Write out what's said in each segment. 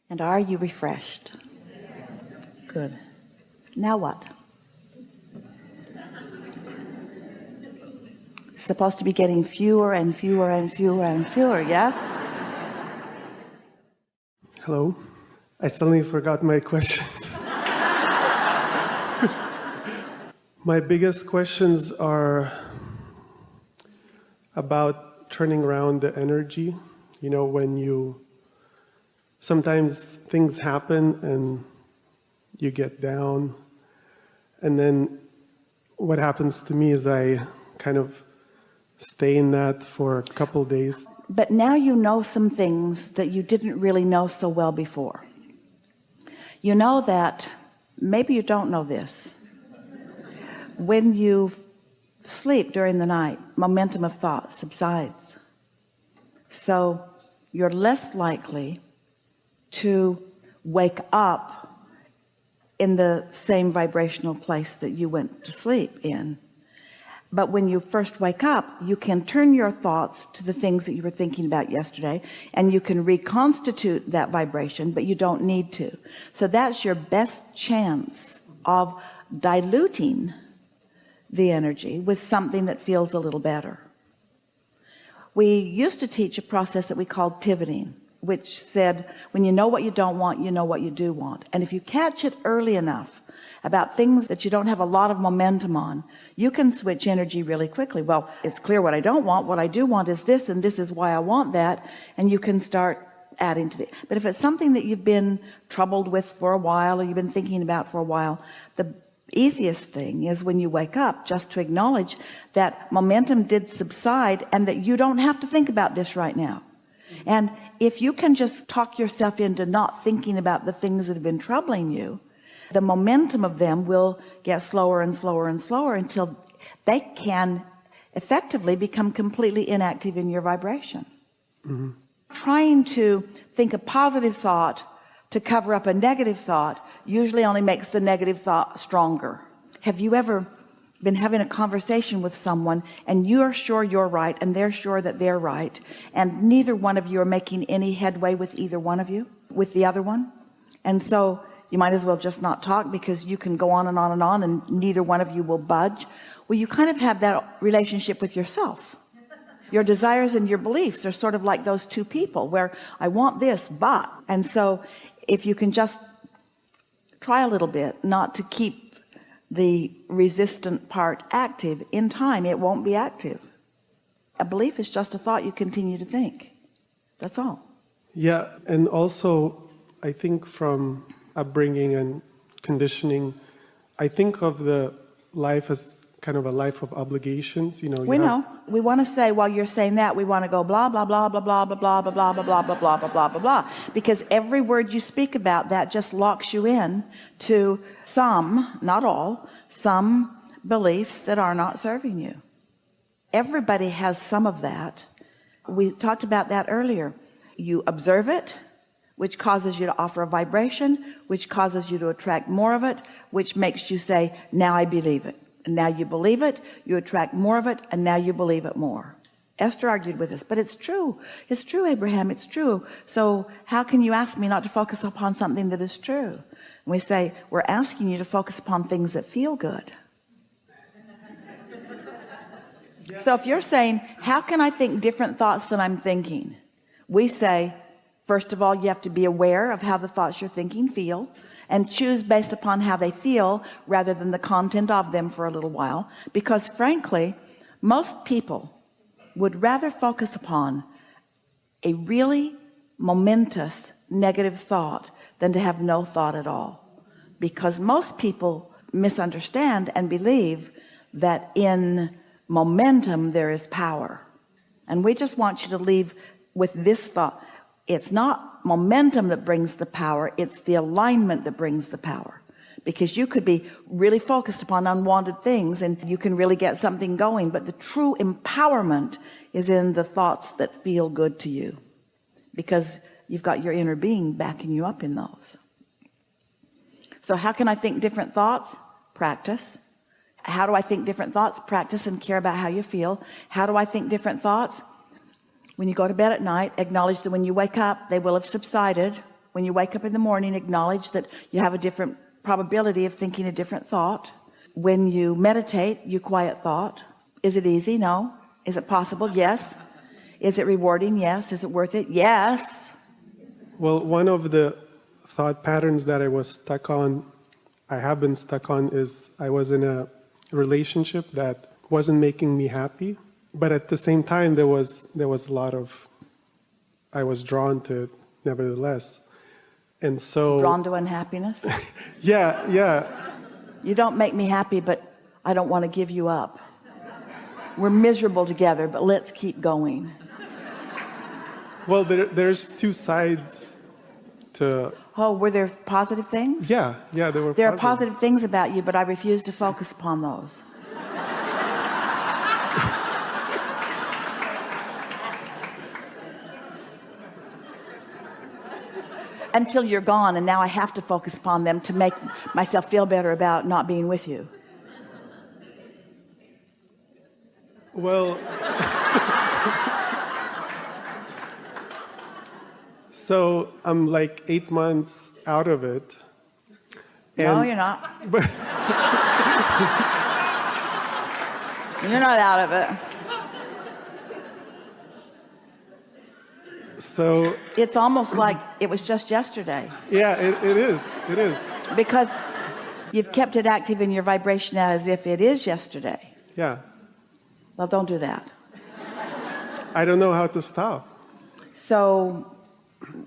And are you refreshed? Good. Now what? It's supposed to be getting fewer and fewer and fewer and fewer, yes? Hello. I suddenly forgot my questions. My biggest questions are about turning around the energy. You know, when sometimes things happen and you get down, and then what happens to me is I kind of stay in that for a couple days. But now you know some things that you didn't really know so well before. You know that, maybe you don't know this, when you sleep during the night, momentum of thought subsides. So you're less likely to wake up in the same vibrational place that you went to sleep in. But when you first wake up, you can turn your thoughts to the things that you were thinking about yesterday, and you can reconstitute that vibration, but you don't need to. So that's your best chance of diluting the energy with something that feels a little better. We used to teach a process that we called pivoting, which said, when you know what you don't want, you know what you do want. And if you catch it early enough about things that you don't have a lot of momentum on, you can switch energy really quickly. Well, it's clear what I don't want. What I do want is this, and this is why I want that. And you can start adding to it. But if it's something that you've been troubled with for a while, or you've been thinking about for a while, the easiest thing is when you wake up just to acknowledge that momentum did subside and that you don't have to think about this right now. And if you can just talk yourself into not thinking about the things that have been troubling you, the momentum of them will get slower and slower and slower until they can effectively become completely inactive in your vibration. Mm-hmm. Trying to think a positive thought to cover up a negative thought usually only makes the negative thought stronger. Have you ever been having a conversation with someone and you're sure you're right and they're sure that they're right, and neither one of you are making any headway with either one of you, with the other one? And so you might as well just not talk, because you can go on and on and on and neither one of you will budge. Well, you kind of have that relationship with yourself. Your desires and your beliefs are sort of like those two people where I want this, but, and so if you can just try a little bit not to keep the resistant part active, in time it won't be active. A belief is just a thought you continue to think. That's all. Yeah, and also I think from upbringing and conditioning, I think of the life as kind of a life of obligations. You know, we know we want to say, while you're saying that, we want to go blah blah blah blah blah blah blah blah blah blah blah blah blah blah blah blah, because every word you speak about that just locks you in to some, not all, some beliefs that are not serving you. Everybody has some of that. We talked about that earlier. You observe it, which causes you to offer a vibration, which causes you to attract more of it, which makes you say, now I believe it. And now you believe it, you attract more of it, and now you believe it more. Esther argued with us, but it's true. It's true, Abraham, it's true. So how can you ask me not to focus upon something that is true? And we say, we're asking you to focus upon things that feel good. So if you're saying, how can I think different thoughts than I'm thinking? We say, first of all, you have to be aware of how the thoughts you're thinking feel, and choose based upon how they feel rather than the content of them for a little while. Because frankly, most people would rather focus upon a really momentous negative thought than to have no thought at all. Because most people misunderstand and believe that in momentum there is power. And we just want you to leave with this thought. It's not momentum that brings the power, it's the alignment that brings the power. Because you could be really focused upon unwanted things and you can really get something going, but the true empowerment is in the thoughts that feel good to you, because you've got your inner being backing you up in those. So how can I think different thoughts? Practice. How do I think different thoughts? Practice and care about how you feel. How do I think different thoughts? When you go to bed at night, acknowledge that when you wake up, they will have subsided When you wake up in the morning, acknowledge that you have a different probability of thinking a different thought. When you meditate, you quiet thought. Is it easy? No. Is it possible? Yes. Is it rewarding? Yes. Is it worth it? Yes. Well, one of the thought patterns that I have been stuck on, is I was in a relationship that wasn't making me happy, but at the same time there was a lot of, I was drawn to it nevertheless. And so Drawn to unhappiness? yeah. You don't make me happy, but I don't want to give you up. We're miserable together, but let's keep going. Well, there's two sides to... Oh, were there positive things? Yeah, There are positive things about you, but I refuse to focus upon those. Until you're gone, and now I have to focus upon them to make myself feel better about not being with you. Well, so I'm like 8 months out of it. No, you're not. You're not out of it. So it's almost like it was just yesterday. Yeah, it is. Because you've kept it active in your vibration as if it is yesterday. Yeah. Well, don't do that. I don't know how to stop. So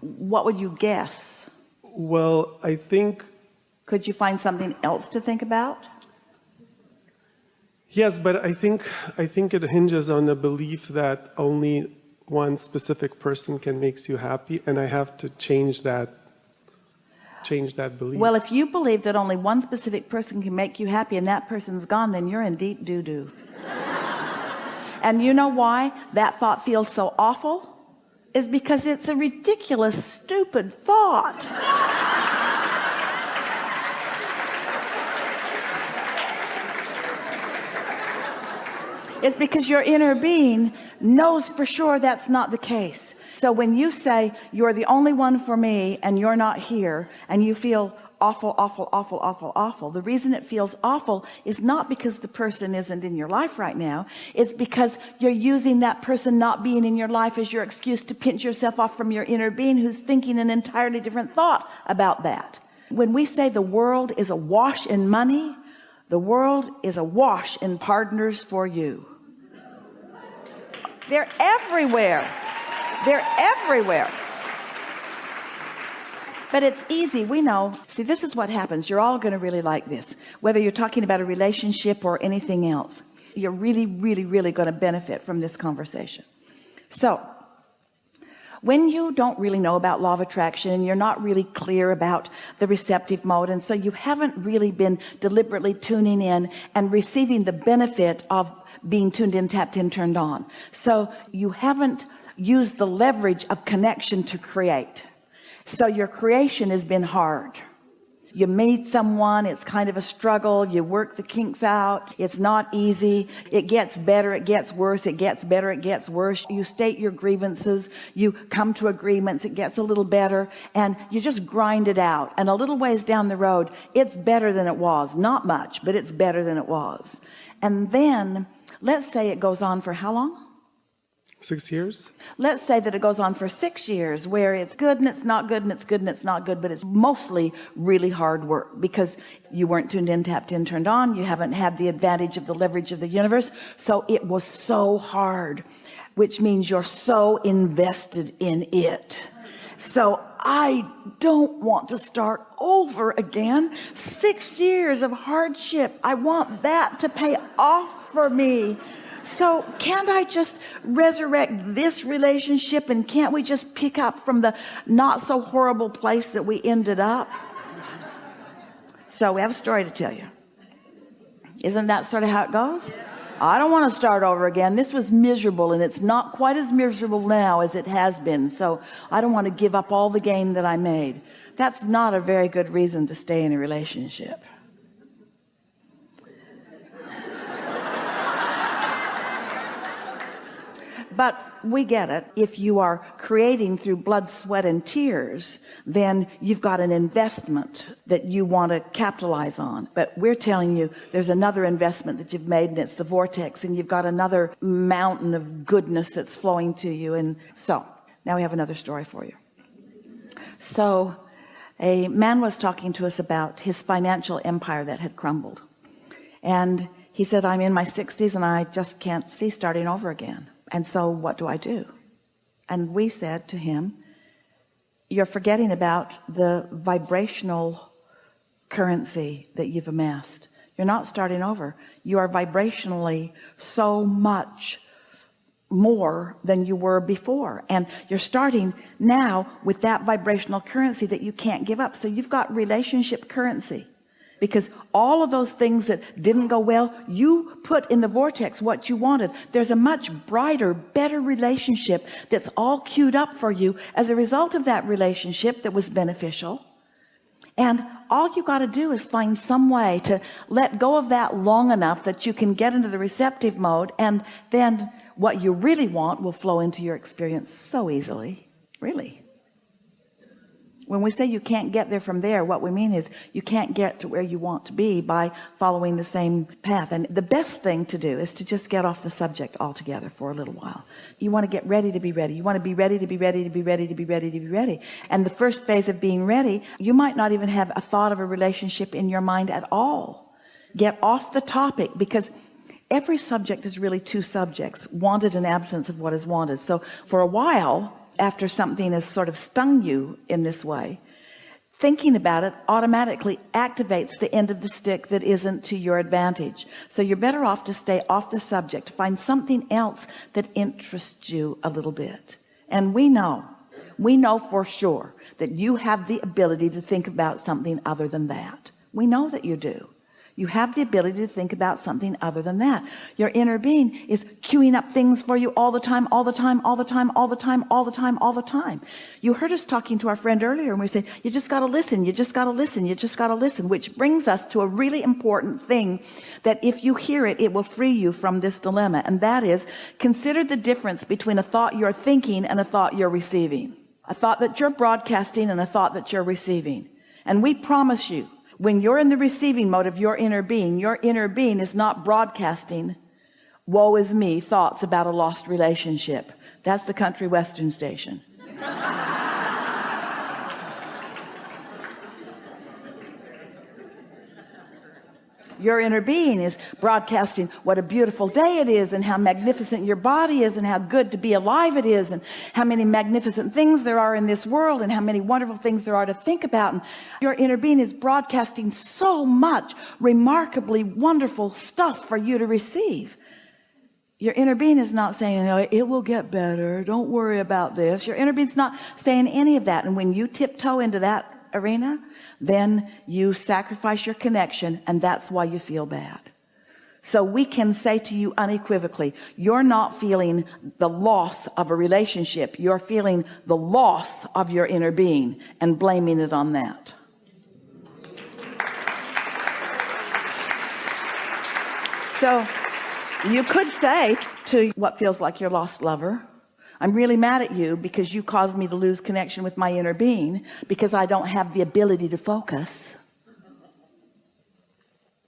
what would you guess? Well, I think... Could you find something else to think about? Yes, but I think it hinges on the belief that only one specific person can make you happy, and I have to change that belief. Well, if you believe that only one specific person can make you happy and that person's gone, then you're in deep doo-doo. And you know why that thought feels so awful? Is because it's a ridiculous, stupid thought. It's because your inner being knows for sure that's not the case. So when you say you're the only one for me and you're not here, and you feel awful, the reason it feels awful is not because the person isn't in your life right now. It's because you're using that person not being in your life as your excuse to pinch yourself off from your inner being, who's thinking an entirely different thought about that. When we say the world is awash in money, the world is awash in partners for you. They're everywhere. They're everywhere. But it's easy, we know. See, this is what happens. You're all going to really like this. Whether you're talking about a relationship or anything else, you're really going to benefit from this conversation. So when you don't really know about law of attraction, and you're not really clear about the receptive mode, and so you haven't really been deliberately tuning in and receiving the benefit of being tuned in, tapped in, turned on, so you haven't used the leverage of connection to create. So your creation has been hard. You meet someone, it's kind of a struggle. You work the kinks out. It's not easy. It gets better, it gets worse, it gets better, it gets worse. You state your grievances, you come to agreements, it gets a little better, and you just grind it out. And a little ways down the road, it's better than it was. Not much, but it's better than it was. And then let's say it goes on for how long? 6 years. Let's say that it goes on for 6 years, where it's good and it's not good and it's good and it's not good, but it's mostly really hard work because you weren't tuned in, tapped in, turned on. You haven't had the advantage of the leverage of the universe. So it was so hard, which means you're so invested in it. So I don't want to start over again. 6 years of hardship. I want that to pay off for me. So can't I just resurrect this relationship, and can't we just pick up from the not so horrible place that we ended up? So we have a story to tell you. Isn't that sort of how it goes? I don't want to start over again. This was miserable, and it's not quite as miserable now as it has been. So I don't want to give up all the gain that I made. That's not a very good reason to stay in a relationship. But we get it. If you are creating through blood, sweat, and tears, then you've got an investment that you want to capitalize on. But we're telling you there's another investment that you've made, and it's the vortex, and you've got another mountain of goodness that's flowing to you. And so now we have another story for you. So a man was talking to us about his financial empire that had crumbled, and he said, I'm in my 60s and I just can't see starting over again. And so what do I do? And we said to him, you're forgetting about the vibrational currency that you've amassed. You're not starting over. You are vibrationally so much more than you were before, and you're starting now with that vibrational currency that you can't give up. So you've got relationship currency, because all of those things that didn't go well, you put in the vortex what you wanted. There's a much brighter, better relationship that's all queued up for you as a result of that relationship that was beneficial. And all you got to do is find some way to let go of that long enough that you can get into the receptive mode, and then what you really want will flow into your experience so easily. Really, when we say you can't get there from there, what we mean is you can't get to where you want to be by following the same path. And the best thing to do is to just get off the subject altogether for a little while. You want to get ready to be ready. You want to be ready to be ready to be ready to be ready to be ready. And the first phase of being ready, you might not even have a thought of a relationship in your mind at all. Get off the topic, because every subject is really two subjects: wanted and absence of what is wanted. So for a while, after something has sort of stung you in this way, thinking about it automatically activates the end of the stick that isn't to your advantage. So you're better off to stay off the subject, find something else that interests you a little bit. And we know for sure that you have the ability to think about something other than that. We know that you do. You have the ability to think about something other than that. Your inner being is queuing up things for you all the time, all the time, all the time, all the time, all the time, all the time. You heard us talking to our friend earlier, and we said, you just got to listen, you just got to listen, you just got to listen, which brings us to a really important thing that if you hear it, it will free you from this dilemma. And that is, consider the difference between a thought you're thinking and a thought you're receiving. A thought that you're broadcasting and a thought that you're receiving. And we promise you, when you're in the receiving mode of your inner being is not broadcasting woe is me thoughts about a lost relationship. That's the country western station. Your inner being is broadcasting what a beautiful day it is, and how magnificent your body is, and how good to be alive it is, and how many magnificent things there are in this world, and how many wonderful things there are to think about. And your inner being is broadcasting so much remarkably wonderful stuff for you to receive. Your inner being is not saying, no, it will get better, don't worry about this. Your inner being's not saying any of that. And when you tiptoe into that arena, then you sacrifice your connection, and that's why you feel bad. So we can say to you unequivocally, you're not feeling the loss of a relationship, you're feeling the loss of your inner being and blaming it on that. So you could say to what feels like your lost lover, I'm really mad at you because you caused me to lose connection with my inner being, because I don't have the ability to focus.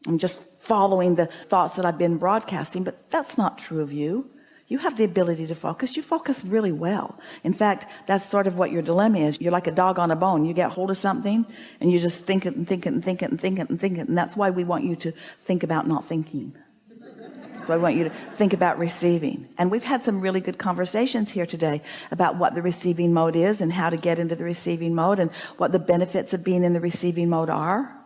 I'm just following the thoughts that I've been broadcasting. But that's not true of you. You have the ability to focus. You focus really well. In fact, that's sort of what your dilemma is. You're like a dog on a bone. You get hold of something and you just think it and think it and think it and think it and think it. And that's why we want you to think about not thinking. So I want you to think about receiving. And we've had some really good conversations here today about what the receiving mode is, and how to get into the receiving mode, and what the benefits of being in the receiving mode are.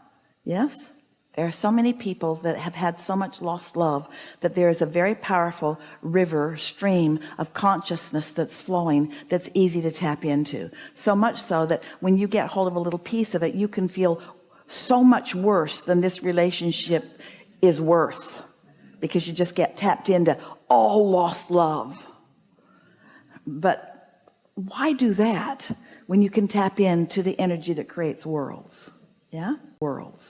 Yes, there are so many people that have had so much lost love that there is a very powerful river, stream of consciousness that's flowing, that's easy to tap into. So much so that when you get hold of a little piece of it, you can feel so much worse than this relationship is worth, because you just get tapped into all lost love. But why do that when you can tap into the energy that creates worlds? Yeah, worlds.